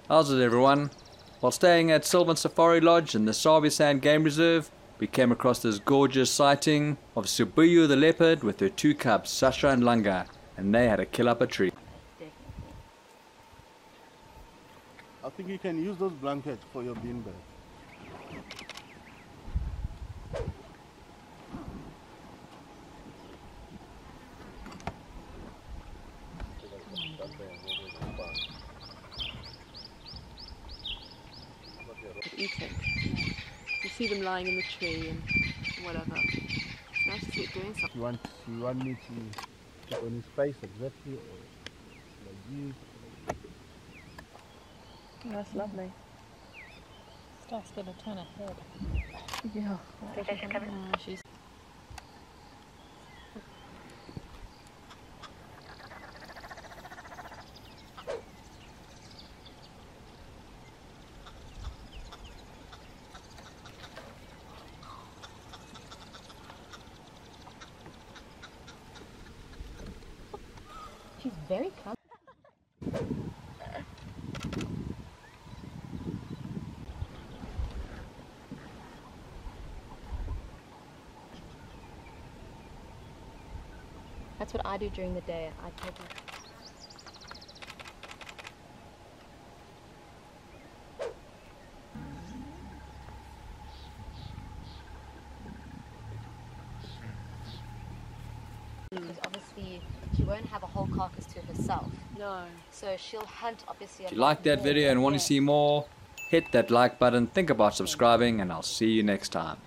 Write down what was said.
How's it, everyone? While staying at Silvan Safari Lodge in the Sabi Sand Game Reserve, we came across this gorgeous sighting of Sibuye the leopard with her two cubs, Shasha and Langa, and they had to kill up a tree. I think you can use those blankets for your beanbag. Eating. You see them lying in the tree and whatever. It's nice to see it doing something. You want me to put on his face exactly, or like you? Oh, that's lovely. Stuff's gonna turn her head. Yeah. She's very calm. That's what I do during the day. I take it. Because obviously she won't have a whole carcass to herself. no. So she'll hunt obviously. If you like that video and want to see more, hit that like button, think about subscribing, and I'll see you next time.